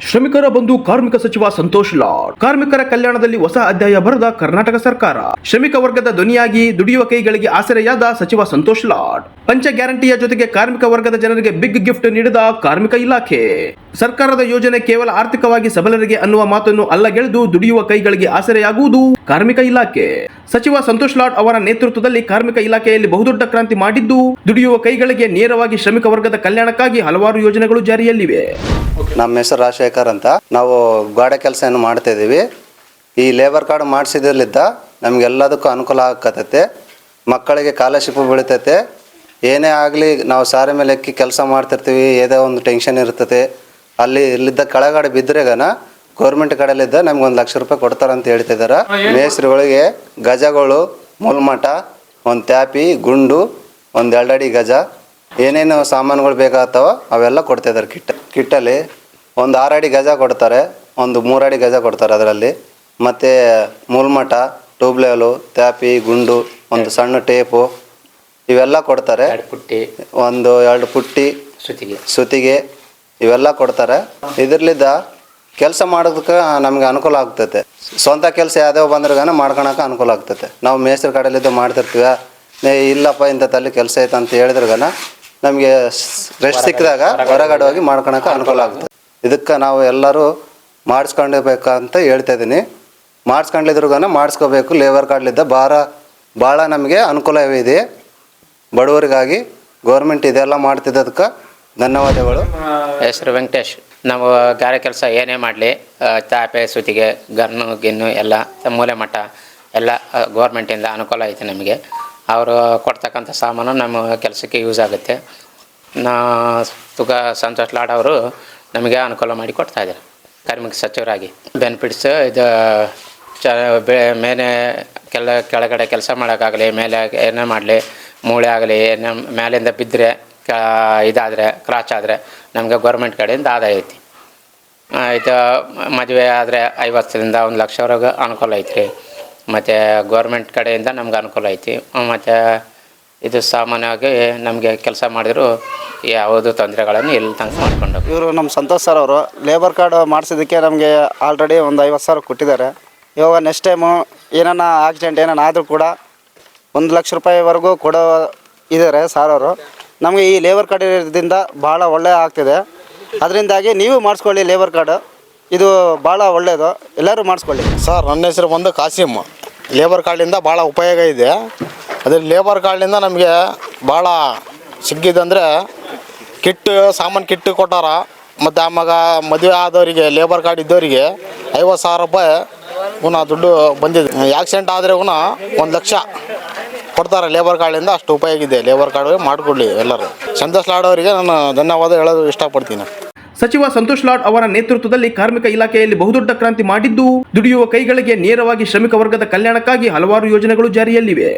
ಶ್ರಮಿಕರ ಬಂಧು ಕಾರ್ಮಿಕ ಸಚಿವ ಸಂತೋಷ್ ಲಾಡ್ ಕಾರ್ಮಿಕರ ಕಲ್ಯಾಣದಲ್ಲಿ ಹೊಸ ಅಧ್ಯಾಯ ಬರೆದ ಕರ್ನಾಟಕ ಸರ್ಕಾರ. ಶ್ರಮಿಕ ವರ್ಗದ ಧ್ವನಿಯಾಗಿ ದುಡಿಯುವ ಕೈಗಳಿಗೆ ಆಸರೆಯಾದ ಸಚಿವ ಸಂತೋಷ್ ಲಾಡ್. ಪಂಚ ಗ್ಯಾರಂಟಿಯ ಜೊತೆಗೆ ಕಾರ್ಮಿಕ ವರ್ಗದ ಜನರಿಗೆ ಬಿಗ್ ಗಿಫ್ಟ್ ನೀಡಿದ ಕಾರ್ಮಿಕ ಇಲಾಖೆ. ಸರ್ಕಾರದ ಯೋಜನೆ ಕೇವಲ ಆರ್ಥಿಕವಾಗಿ ಸಬಲರಿಗೆ ಅನ್ನುವ ಮಾತನ್ನು ಅಲ್ಲಗೆಳೆದು ದುಡಿಯುವ ಕೈಗಳಿಗೆ ಆಸರೆಯಾಗುವುದು ಕಾರ್ಮಿಕ ಇಲಾಖೆ. ಸಚಿವ ಸಂತೋಷ್ ಲಾಡ್ ಅವರ ನೇತೃತ್ವದಲ್ಲಿ ಕಾರ್ಮಿಕ ಇಲಾಖೆಯಲ್ಲಿ ಬಹುದೊಡ್ಡ ಕ್ರಾಂತಿ ಮಾಡಿದ್ದು, ದುಡಿಯುವ ಕೈಗಳಿಗೆ ನೇರವಾಗಿ ಶ್ರಮಿಕ ವರ್ಗದ ಕಲ್ಯಾಣಕ್ಕಾಗಿ ಹಲವಾರು ಯೋಜನೆಗಳು ಜಾರಿಯಲ್ಲಿವೆ. ನಮ್ಮ ಹೆಸರು ರಾಜಶೇಖರ್ ಅಂತ. ನಾವು ಗಾಡೆ ಕೆಲಸ ಮಾಡ್ತಾ ಇದ್ದೀವಿ. ಈ ಲೇಬರ್ ಕಾರ್ಡ್ ಮಾಡಿಸಿದ್ರಲ್ಲಿದ್ದ ನಮಗೆಲ್ಲದಕ್ಕೂ ಅನುಕೂಲ ಆಗತ್ತೈತೆ. ಮಕ್ಕಳಿಗೆ ಸ್ಕಾಲರ್ಶಿಪ್ ಬೀಳ್ತೈತೆ. ಏನೇ ಆಗಲಿ ನಾವು ಸಾರೆ ಮೇಲೆ ಎಕ್ಕಿ ಕೆಲಸ ಮಾಡ್ತಿರ್ತೀವಿ, ಏದೇ ಒಂದು ಟೆನ್ಷನ್ ಇರ್ತೈತೆ. ಇಲ್ಲಿದ್ದ ಕೆಳಗಡೆ ಬಿದ್ದರೆಗನ ಗೌರ್ಮೆಂಟ್ ಕಡೆಯಲ್ಲಿದ್ದ ನಮ್ಗೆ 1 ಲಕ್ಷ ರೂಪಾಯಿ ಕೊಡ್ತಾರಂತ ಹೇಳ್ತಿದ್ದಾರೆ. ಮೇಸ್ರಿಗಳಿಗೆ ಗಜಗಳು, ಮುಲ್ಮಠ, ಒಂದು ತ್ಯಾಪಿ, ಗುಂಡು, ಒಂದು 2 ಅಡಿ ಗಜ, ಏನೇನು ಸಾಮಾನುಗಳು ಬೇಕಾಗ್ತಾವ ಅವೆಲ್ಲ ಕೊಡ್ತಿದ್ದಾರೆ. ಕಿಟ್ಟಲ್ಲಿ ಒಂದು 6 ಅಡಿ ಗಜ ಕೊಡ್ತಾರೆ, ಒಂದು 3 ಅಡಿ ಗಜ ಕೊಡ್ತಾರೆ ಅದರಲ್ಲಿ. ಮತ್ತು ಮುಲ್ಮಠ, ಟ್ಯೂಬ್ಲೆಲು, ತ್ಯಾಪಿ, ಗುಂಡು, ಒಂದು ಸಣ್ಣ ಟೇಪು ಇವೆಲ್ಲ ಕೊಡ್ತಾರೆ. ಒಂದು 2 ಪುಟ್ಟಿ, ಸುತ್ತಿಗೆ ಇವೆಲ್ಲ ಕೊಡ್ತಾರೆ. ಇದರ್ಲಿದ್ದ ಕೆಲಸ ಮಾಡೋದಕ್ಕೆ ನಮಗೆ ಅನುಕೂಲ ಆಗ್ತೈತೆ. ಸ್ವಂತ ಕೆಲಸ ಯಾವ್ಯಾವ ಬಂದ್ರಗಾನ ಮಾಡ್ಕೊಳಕ್ಕೆ ಅನುಕೂಲ ಆಗ್ತೈತೆ. ನಾವು ಮೇಸ್ತ್ರಿ ಕಡೆಯಲ್ಲಿದ್ದು ಮಾಡ್ತಿರ್ತೀವಿ. ಇಲ್ಲಪ್ಪ ಇಂಥ ತಲ್ಲಿ ಕೆಲಸ ಐತೆ ಅಂತ ಹೇಳಿದ್ರಗಾನ ನಮಗೆ ರೆಸ್ಟ್ ಸಿಕ್ಕಿದಾಗ ಹೊರಗಡೆ ಹೋಗಿ ಮಾಡ್ಕೊಳಕ್ಕೆ ಅನುಕೂಲ ಆಗುತ್ತೆ. ಇದಕ್ಕೆ ನಾವು ಎಲ್ಲರೂ ಮಾಡಿಸ್ಕೊಂಡಿರ್ಬೇಕಂತ ಹೇಳ್ತಾ ಇದ್ದೀನಿ. ಮಾಡಿಸ್ಕೊಂಡಿದ್ರುಗಾನ ಮಾಡಿಸ್ಕೋಬೇಕು. ಲೇಬರ್ ಕಾರ್ಡ್ಲಿದ್ದ ಭಾಳ ನಮಗೆ ಅನುಕೂಲವಿದೆ. ಬಡವರಿಗಾಗಿ ಗೌರ್ಮೆಂಟ್ ಇದೆಲ್ಲ ಮಾಡ್ತಿದ್ದದಕ್ಕೆ ಧನ್ಯವಾದಗಳು. ಹೆಸರು ವೆಂಕಟೇಶ್. ನಾವು ಗಾರೆ ಕೆಲಸ ಏನೇ ಮಾಡಲಿ, ಚಾಪೆ, ಸುತ್ತಿಗೆ, ಗಿನ್ನು ಎಲ್ಲ ಮೂಲೆ ಮಟ್ಟ ಎಲ್ಲ ಗೌರ್ಮೆಂಟಿಂದ ಅನುಕೂಲ ಐತೆ ನಮಗೆ. ಅವರು ಕೊಡ್ತಕ್ಕಂಥ ಸಾಮಾನು ನಮ್ಮ ಕೆಲಸಕ್ಕೆ ಯೂಸ್ ಆಗುತ್ತೆ. ಸಂತೋಷ್ ಲಾಡ್ ಅವರು ನಮಗೆ ಅನುಕೂಲ ಮಾಡಿ ಕೊಡ್ತಾಯಿದ್ದಾರೆ ಕಾರ್ಮಿಕ ಸಚಿವರಾಗಿ. ಬೆನಿಫಿಟ್ಸ್ ಇದು ಮೇಲೆ ಕೆಳಗಡೆ ಕೆಲಸ ಮಾಡೋಕ್ಕಾಗಲಿ, ಮೇಲೆ ಏನೇ ಮಾಡಲಿ, ಮೂಳೆ ಆಗಲಿ, ಏನೇ ಮೇಲಿಂದ ಬಿದ್ದರೆ ಇದಾದರೆ ಕ್ರಾಚ್ ಆದರೆ ನಮಗೆ ಗೌರ್ಮೆಂಟ್ ಕಡೆಯಿಂದ ಆದಾಯ ಐತಿ. ಇದು ಮದುವೆ ಆದರೆ 50ರಿಂದ 1 ಲಕ್ಷವರೆಗೆ ಅನುಕೂಲ ಐತ್ರಿ. ಮತ್ತು ಗೌರ್ಮೆಂಟ್ ಕಡೆಯಿಂದ ನಮ್ಗೆ ಅನುಕೂಲ ಐತಿ. ಮತ್ತು ಇದು ಸಾಮಾನ್ಯವಾಗಿ ನಮಗೆ ಕೆಲಸ ಮಾಡಿದ್ರು ಯಾವುದೂ ತೊಂದರೆಗಳನ್ನು ಇಲ್ಲದಂಗೆ ಮಾಡಿಕೊಂಡು. ಇವರು ನಮ್ಮ ಸಂತೋಷ್ ಸರ್ ಅವರು ಲೇಬರ್ ಕಾರ್ಡ್ ಮಾಡಿಸಿದ್ದಕ್ಕೆ ನಮಗೆ ಆಲ್ರೆಡಿ ಒಂದು 50,000 ಕೊಟ್ಟಿದ್ದಾರೆ. ಇವಾಗ ನೆಕ್ಸ್ಟ್ ಟೈಮು ಏನಾನ ಆಕ್ಸಿಡೆಂಟ್ ಏನಾನ ಆದರೂ ಕೂಡ 1 ಲಕ್ಷ ರೂಪಾಯಿವರೆಗೂ ಕೊಡೋ ಇದ್ದಾರೆ ಸಾರ್ ಅವರು. ನಮಗೆ ಈ ಲೇಬರ್ ಕಾರ್ಡ್ ಇರೋದ್ರಿಂದ ಭಾಳ ಒಳ್ಳೆಯ ಆಗ್ತಿದೆ. ಅದರಿಂದಾಗಿ ನೀವು ಮಾಡಿಸ್ಕೊಳ್ಳಿ ಲೇಬರ್ ಕಾರ್ಡು. ಇದು ಭಾಳ ಒಳ್ಳೆಯದು, ಎಲ್ಲರೂ ಮಾಡಿಸ್ಕೊಳ್ಳಿ. ಸರ್, ನನ್ನ ಹೆಸರು ಬಂದು ಕಾಸಿಮ್. ಲೇಬರ್ ಕಾರ್ಡಿಂದ ಭಾಳ ಉಪಯೋಗ ಇದೆ. ಅದ್ರ ಲೇಬರ್ ಕಾರ್ಡಿಂದ ನಮಗೆ ಭಾಳ ಸಿಕ್ಕಿದಂದರೆ ಸಾಮಾನು ಕಿಟ್ಟು ಕೊಟ್ಟಾರ. ಮತ್ತು ಆಮ್ಯಾಗ ಮದುವೆ ಆದವರಿಗೆ ಲೇಬರ್ ಕಾರ್ಡ್ ಇದ್ದವರಿಗೆ 50,000 ರೂಪಾಯಿ ದುಡ್ಡು ಬಂದಿದೆ. ಆಕ್ಸಿಡೆಂಟ್ ಆದರೆ 1 ಲಕ್ಷ ಕೊಡ್ತಾರೆ ಲೇಬರ್ ಕಾರ್ಡಿಂದ. ಅಷ್ಟು ಉಪಯೋಗ ಇದೆ. ಲೇಬರ್ ಕಾರ್ಡ್ ಮಾಡಿಕೊಡ್ಲಿ ಎಲ್ಲರೂ. ಸಂತೋಷ್ ಲಾಡ್ ಅವರಿಗೆ ನಾನು ಧನ್ಯವಾದ ಹೇಳೋದು ಇಷ್ಟಪಡ್ತೀನಿ. ಸಚಿವ ಸಂತೋಷ್ ಲಾಡ್ ಅವರ ನೇತೃತ್ವದಲ್ಲಿ ಕಾರ್ಮಿಕ ಇಲಾಖೆಯಲ್ಲಿ ಬಹುದೊಡ್ಡ ಕ್ರಾಂತಿ ಮಾಡಿದ್ದು, ದುಡಿಯುವ ಕೈಗಳಿಗೆ ನೇರವಾಗಿ ಶ್ರಮಿಕ ವರ್ಗದ ಕಲ್ಯಾಣಕ್ಕಾಗಿ ಹಲವಾರು ಯೋಜನೆಗಳು ಜಾರಿಯಲ್ಲಿವೆ.